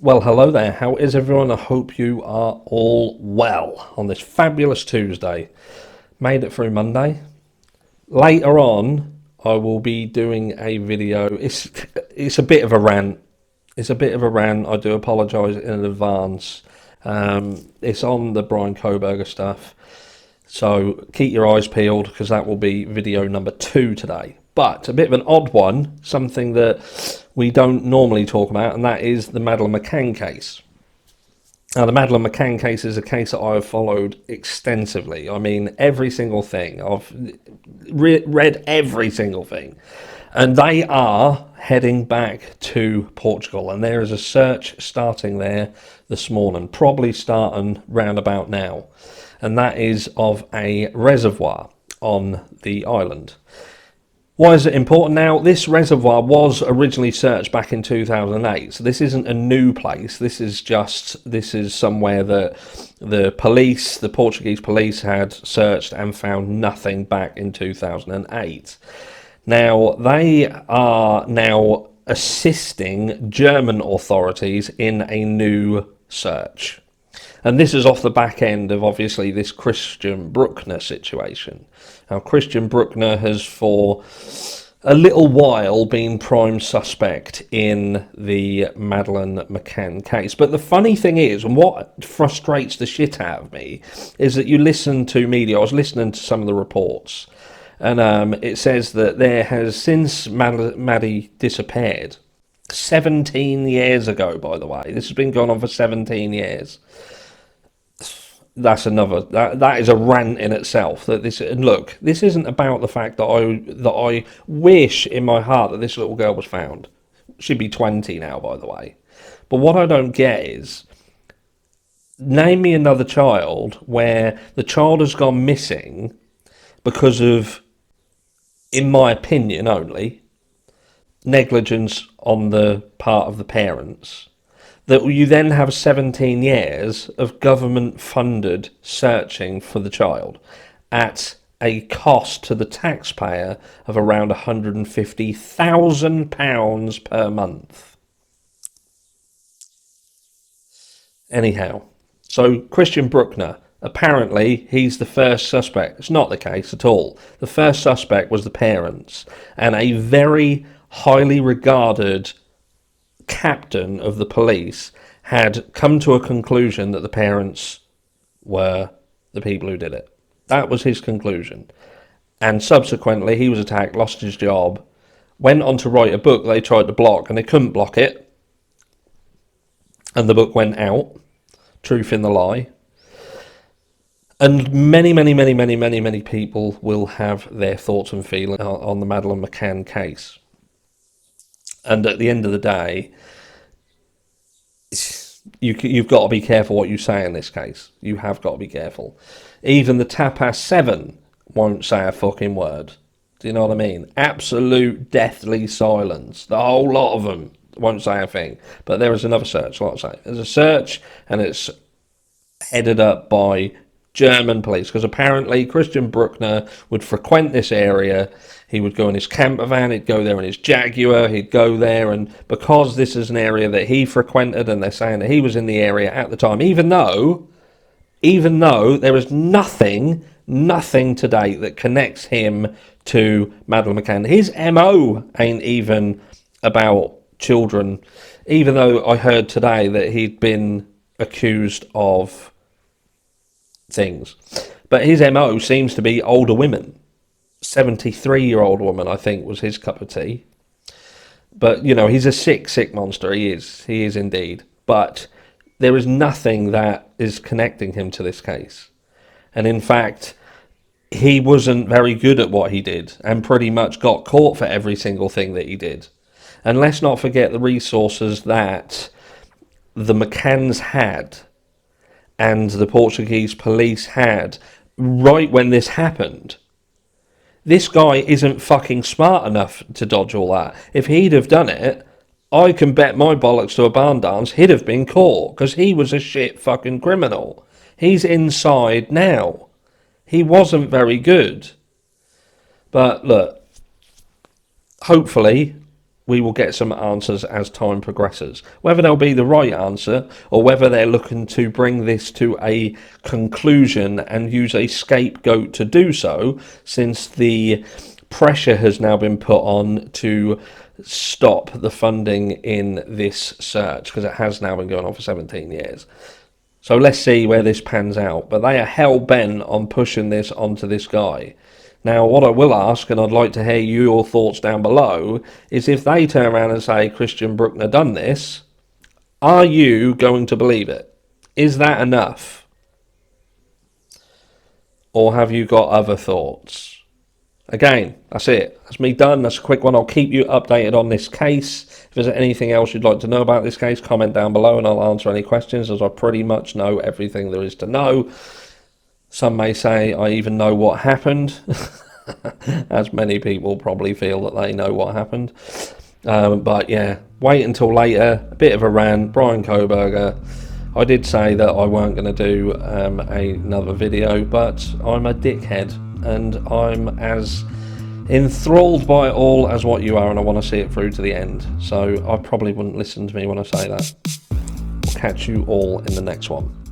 Well, hello there. How is everyone? I hope you are all well on this fabulous Tuesday. Made it through Monday. Later on, I will be doing a video. It's a bit of a rant. It's a bit of a rant. I do apologise in advance. It's on the Brian Koberger stuff. So keep your eyes peeled because that will be video number 2 today. But a bit of an odd one, something that we don't normally talk about, and that is the Madeleine McCann case. Now, the Madeleine McCann case is a case that I have followed extensively. I mean, every single thing. I've read every single thing. And they are heading back to Portugal. And there is a search starting there this morning, probably starting round about now. And that is of a reservoir on the island. Why is it important now? This reservoir was originally searched back in 2008, so this isn't a new place. This is somewhere that the Portuguese police had searched and found nothing back in 2008. Now, they are now assisting German authorities in a new search. And this is off the back end of, obviously, this Christian Bruckner situation. Now, Christian Bruckner has for a little while been prime suspect in the Madeleine McCann case. But the funny thing is, and what frustrates the shit out of me, is that you listen to media. I was listening to some of the reports, and it says that there has, since Maddie disappeared, 17 years ago, by the way. This has been going on for 17 years. That's another that is a rant in itself. That this, and look, this isn't about the fact that I wish in my heart that this little girl was found. She'd be 20 now, by the way. But what I don't get is, name me another child where the child has gone missing because of, in my opinion only, negligence on the part of the parents, that you then have 17 years of government-funded searching for the child at a cost to the taxpayer of around £150,000 per month. Anyhow, so Christian Bruckner, apparently he's the first suspect. It's not the case at all. The first suspect was the parents, and a very highly regarded captain of the police had come to a conclusion that the parents were the people who did it. That was his conclusion. And subsequently, he was attacked, lost his job, went on to write a book they tried to block, and they couldn't block it. And the book went out, Truth in the Lie. And many people will have their thoughts and feelings on the Madeleine McCann case. And at the end of the day, you've got to be careful what you say in this case. You have got to be careful. Even the Tapas 7 won't say a fucking word. Do you know what I mean? Absolute deathly silence. The whole lot of them won't say a thing. But there is another search, like I say. There's a search, and it's headed up by German police, because apparently Christian Bruckner would frequent this area. He would go in his camper van, he'd go there in his Jaguar, he'd go there, and because this is an area that he frequented, and they're saying that he was in the area at the time, even though there is nothing to date that connects him to Madeleine McCann. His MO ain't even about children, even though I heard today that he'd been accused of things. But his MO seems to be older women. 73-year-old woman, I think, was his cup of tea. But, you know, he's a sick monster. He is indeed. But there is nothing that is connecting him to this case. And in fact, he wasn't very good at what he did, and pretty much got caught for every single thing that he did. And let's not forget the resources that the McCanns had and the Portuguese police had right when this happened. This guy isn't fucking smart enough to dodge all that. If he'd have done it, I can bet my bollocks to a barn dance he'd have been caught, because he was a shit fucking criminal. He's inside now. He wasn't very good. But look, hopefully we will get some answers as time progresses. Whether they'll be the right answer or whether they're looking to bring this to a conclusion and use a scapegoat to do so, since the pressure has now been put on to stop the funding in this search, because it has now been going on for 17 years. So let's see where this pans out. But they are hell-bent on pushing this onto this guy. Now, what I will ask, and I'd like to hear your thoughts down below, is if they turn around and say Christian Bruckner done this, are you going to believe it? Is that enough? Or have you got other thoughts? Again, that's it. That's me done. That's a quick one. I'll keep you updated on this case. If there's anything else you'd like to know about this case, comment down below and I'll answer any questions, as I pretty much know everything there is to know. Some may say I even know what happened, as many people probably feel that they know what happened. But yeah, wait until later. A bit of a rant. Brian Koberger. I did say that I weren't going to do another video, but I'm a dickhead and I'm as enthralled by it all as what you are, and I want to see it through to the end. So I probably wouldn't listen to me when I say that. I'll catch you all in the next one.